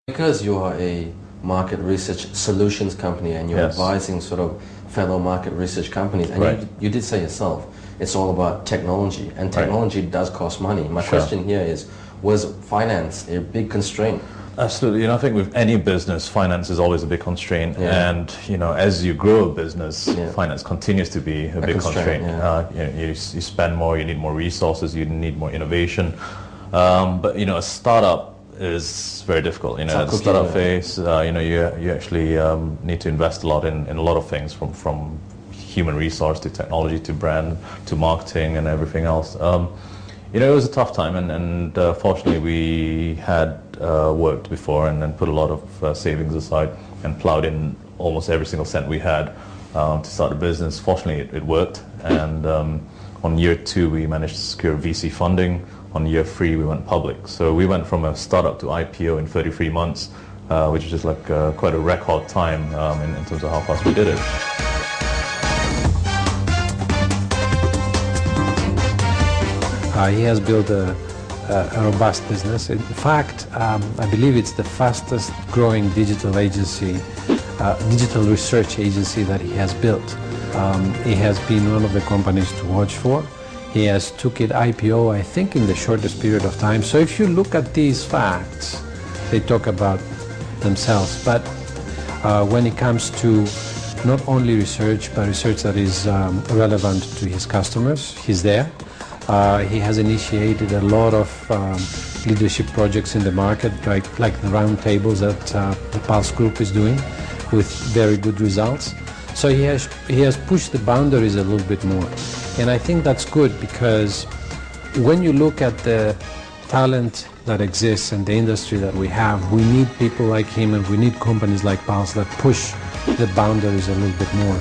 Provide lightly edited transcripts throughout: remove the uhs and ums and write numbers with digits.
Because you are a market research solutions company and you're advising sort of fellow market research companies, and you did say yourself, it's all about technology, and technology does cost money. My question here is, was finance a big constraint? Absolutely. I think with any business, finance is always a big constraint. And, as you grow a business, finance continues to be a big constraint. You spend more, you need more resources, you need more innovation. But, a startup is very difficult. At the startup phase, you actually need to invest a lot in a lot of things, from human resource to technology to brand to marketing and everything else. It was a tough time, and fortunately we had worked before and then put a lot of savings aside and plowed in almost every single cent we had to start the business. Fortunately, it worked, and on year 2 we managed to secure VC funding. On year 3 we went public. So we went from a startup to IPO in 33 months, which is just like quite a record time in terms of how fast we did it. He has built a robust business. In fact, I believe it's the fastest growing digital agency, digital research agency that he has built. He has been one of the companies to watch for. He has took it IPO, I think, in the shortest period of time. So if you look at these facts, they talk about themselves. But when it comes to not only research, but research that is relevant to his customers, he's there. He has initiated a lot of leadership projects in the market, like the roundtables that the Pulse Group is doing, with very good results. So he has pushed the boundaries a little bit more. And I think that's good, because when you look at the talent that exists and the industry that we have, we need people like him, and we need companies like Pulse that push the boundaries a little bit more.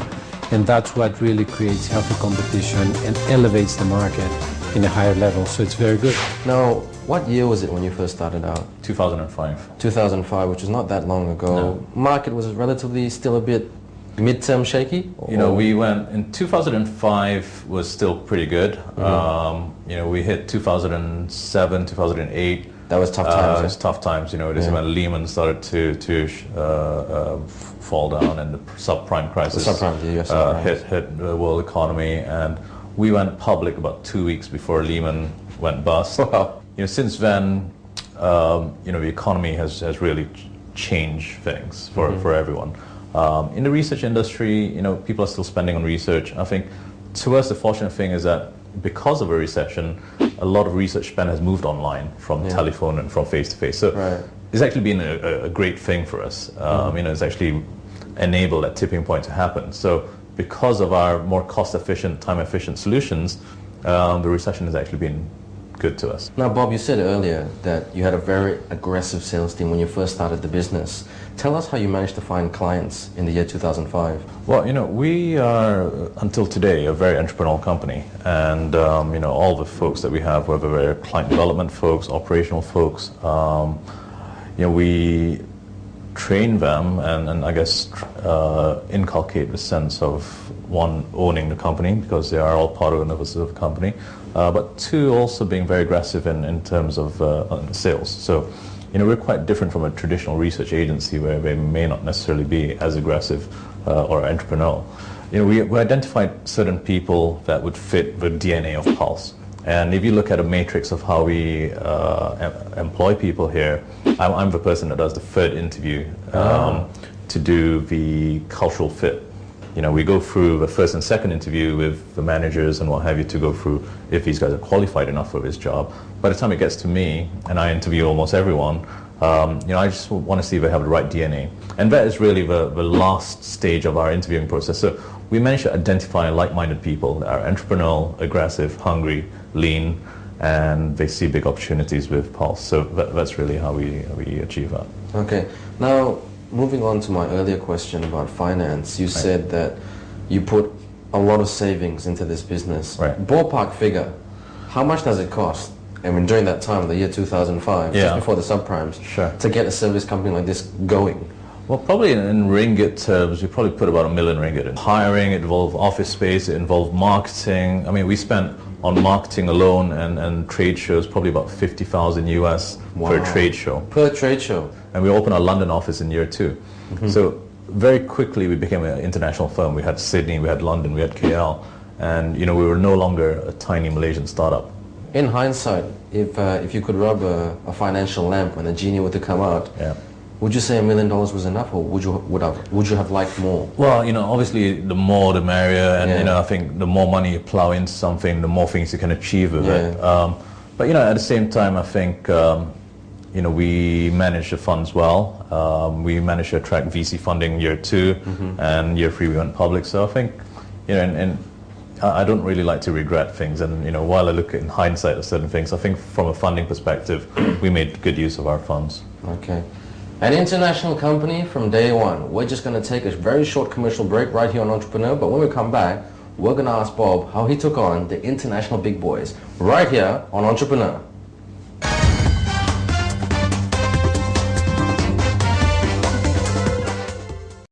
And that's what really creates healthy competition and elevates the market in a higher level. So it's very good. Now, what year was it when you first started out? 2005. 2005, which is not that long ago. No. Market was relatively still a bit midterm shaky? We went in 2005 was still pretty good. We hit 2007, 2008. That was tough times. It was tough times. This is when Lehman started to fall down, and the subprime crisis hit the world economy, and we went public about 2 weeks before Lehman went bust. Wow. Since then, the economy has really changed things for everyone. In the research industry, people are still spending on research. I think, to us, the fortunate thing is that because of a recession, a lot of research spend has moved online from telephone and from face-to-face. So it's actually been a great thing for us. It's actually enabled that tipping point to happen. So because of our more cost-efficient, time-efficient solutions, the recession has actually been good to us. Now, Bob, you said earlier that you had a very aggressive sales team when you first started the business. Tell us how you managed to find clients in the year 2005. Well, we are, until today, a very entrepreneurial company. And, all the folks that we have, whether they're client development folks, operational folks, we train them and I guess inculcate the sense of, one, owning the company, because they are all part of the company, but two, also being very aggressive in terms of sales. So, we're quite different from a traditional research agency where they may not necessarily be as aggressive or entrepreneurial. We identified certain people that would fit the DNA of Pulse. And if you look at a matrix of how we employ people here, I'm the person that does the third interview to do the cultural fit. We go through the first and second interview with the managers and what have you to go through if these guys are qualified enough for this job. By the time it gets to me, and I interview almost everyone, I just want to see if they have the right DNA. And that is really the last stage of our interviewing process. So we managed to identify like-minded people that are entrepreneurial, aggressive, hungry, lean, and they see big opportunities with Pulse. So that's really how we achieve that. Okay. Now, moving on to my earlier question about finance, you said that you put a lot of savings into this business. Ballpark figure, how much does it cost? During that time, the year 2005, just before the subprimes, to get a service company like this going? Well, probably in ringgit terms, we probably put about $1 million ringgit in. Hiring, it involved office space, it involved marketing. I mean, we spent on marketing alone and trade shows probably about 50,000 US per trade show. Per trade show. And we opened our London office in year 2. So very quickly we became an international firm. We had Sydney, we had London, we had KL, and we were no longer a tiny Malaysian startup. In hindsight, if you could rub a financial lamp when a genie were to come out, would you say $1 million was enough, or would you have liked more? Well, obviously the more the merrier, and I think the more money you plow into something, the more things you can achieve with it. But at the same time, I think we managed the funds well. We managed to attract VC funding year 2, and year 3 we went public. So I think, and I don't really like to regret things. And while I look in hindsight at certain things, I think from a funding perspective, we made good use of our funds. Okay. An international company from day one. We're just going to take a very short commercial break right here on Entrepreneur, but when we come back, we're going to ask Bob how he took on the international big boys right here on Entrepreneur.